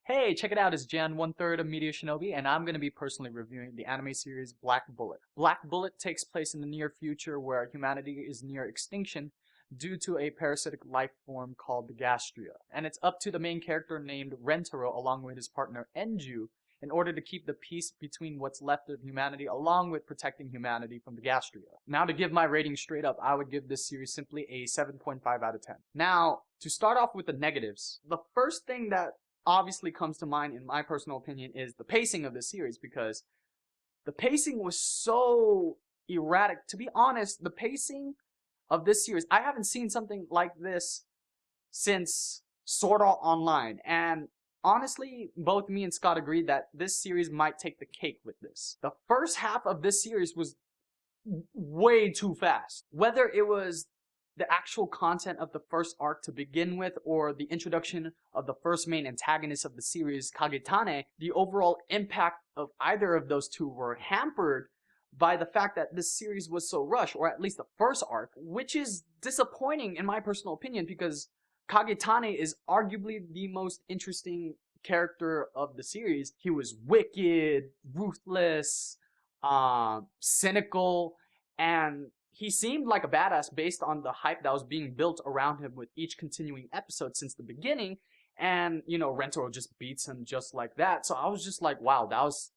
Hey, check it out, it's Jan 1/3 of MediaShinobi, and I'm going to be personally reviewing the anime series Black Bullet. Black Bullet takes place in the near future where humanity is near extinction due to a parasitic life form called the Gastria. And it's up to the main character named Rentaro along with his partner Enju in order to keep the peace between what's left of humanity along with protecting humanity from the Gastria. Now to give my rating straight up, I would give this series simply a 7.5 out of 10. Now, to start off with the negatives, the first thing that obviously comes to mind in my personal opinion is the pacing of this series, because the pacing was so erratic. To be honest, the pacing of this series, I haven't seen something like this since Sword Art Online, and honestly, both me and Scott agreed that this series might take the cake with this. The first half of this series was way too fast. Whether it was the actual content of the first arc to begin with, or the introduction of the first main antagonist of the series, Kagetane, the overall impact of either of those two were hampered by the fact that this series was so rushed, or at least the first arc, which is disappointing in my personal opinion, because Kagetane is arguably the most interesting character of the series. He was wicked, ruthless, cynical, and he seemed like a badass based on the hype that was being built around him with each continuing episode since the beginning. And, Rentaro just beats him just like that. So I was just like, wow, that was,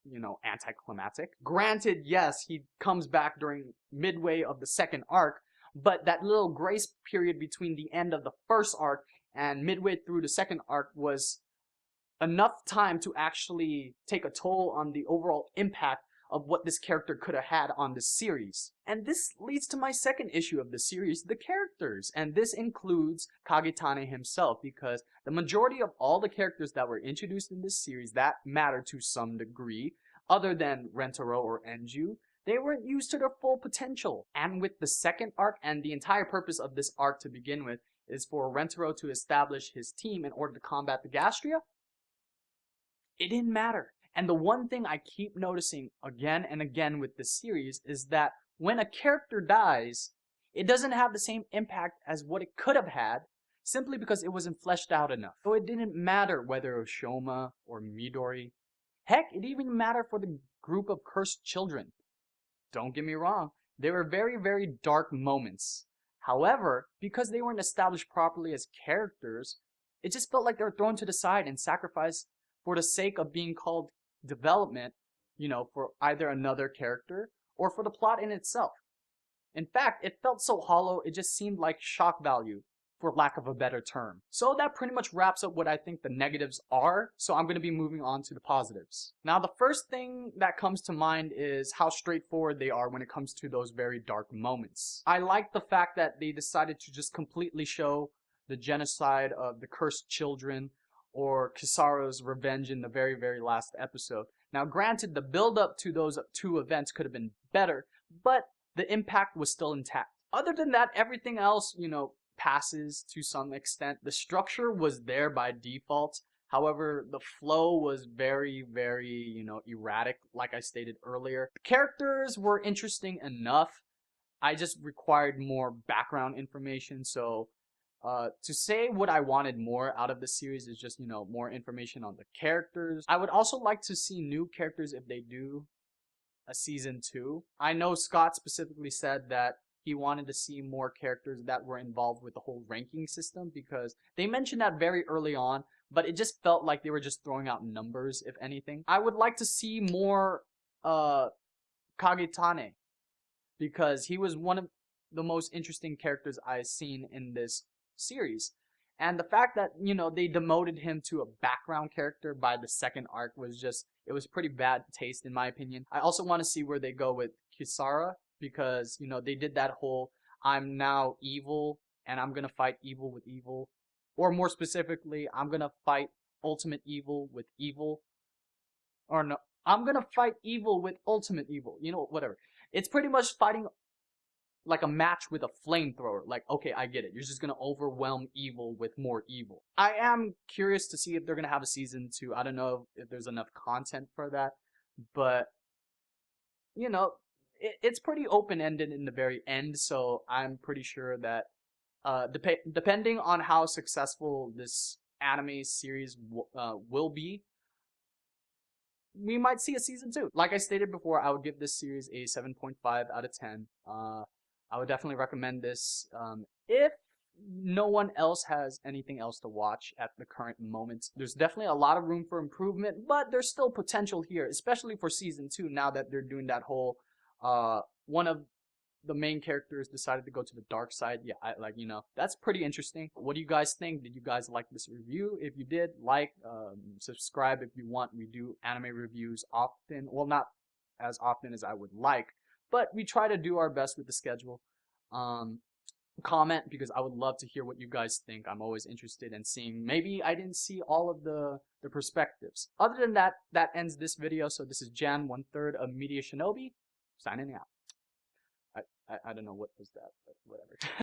anticlimactic. Granted, yes, he comes back during midway of the second arc, but that little grace period between the end of the first arc and midway through the second arc was enough time to actually take a toll on the overall impact of what this character could have had on the series. And this leads to my second issue of the series, the characters. And this includes Kagetane himself, because the majority of all the characters that were introduced in this series that matter to some degree, other than Rentaro or Enju, they weren't used to their full potential. And with the second arc, and the entire purpose of this arc to begin with, is for Rentaro to establish his team in order to combat the Gastria, it didn't matter. And the one thing I keep noticing again and again with this series is that when a character dies, it doesn't have the same impact as what it could have had, simply because it wasn't fleshed out enough. So it didn't matter whether it was Shoma or Midori. Heck, it didn't even matter for the group of cursed children. Don't get me wrong, they were very, very dark moments. However, because they weren't established properly as characters, it just felt like they were thrown to the side and sacrificed for the sake of being called development, for either another character or for the plot in itself. In fact, it felt so hollow, it just seemed like shock value, for lack of a better term. So that pretty much wraps up what I think the negatives are, so I'm going to be moving on to the positives. Now, the first thing that comes to mind is how straightforward they are when it comes to those very dark moments. I like the fact that they decided to just completely show the genocide of the cursed children, or Kisara's revenge in the very, very last episode. Now, granted, the build-up to those two events could have been better, but the impact was still intact. Other than that, everything else, passes to some extent. The structure was there by default. However, the flow was very, very, erratic, like I stated earlier. The characters were interesting enough. I just required more background information, so to say what I wanted more out of the series is just, more information on the characters. I would also like to see new characters if they do a season 2. I know Scott specifically said that he wanted to see more characters that were involved with the whole ranking system, because they mentioned that very early on, but it just felt like they were just throwing out numbers, if anything. I would like to see more Kagetane, because he was one of the most interesting characters I've seen in this series. And the fact that, they demoted him to a background character by the second arc was just, it was pretty bad taste in my opinion. I also want to see where they go with Kisara, because, they did that whole, I'm now evil, and I'm gonna fight evil with evil. Or more specifically, I'm gonna fight ultimate evil with evil. Or no, I'm gonna fight evil with ultimate evil. Whatever. It's pretty much fighting like a match with a flamethrower. Like, okay, I get it. You're just gonna overwhelm evil with more evil. I am curious to see if they're gonna have a season 2. I don't know if there's enough content for that, but, it's pretty open-ended in the very end, so I'm pretty sure that, depending on how successful this anime series will be, we might see a season 2. Like I stated before, I would give this series a 7.5 out of 10. I would definitely recommend this if no one else has anything else to watch at the current moment. There's definitely a lot of room for improvement, but there's still potential here, especially for season 2, now that they're doing that whole one of the main characters decided to go to the dark side. Yeah, that's pretty interesting. What do you guys think? Did you guys like this review? If you did, subscribe if you want. We do anime reviews often. Well, not as often as I would like, but we try to do our best with the schedule. Comment, because I would love to hear what you guys think. I'm always interested in seeing. Maybe I didn't see all of the perspectives. Other than that, that ends this video. So this is Jan 1/3 of MediaShinobi signing out. I don't know what was that, but whatever.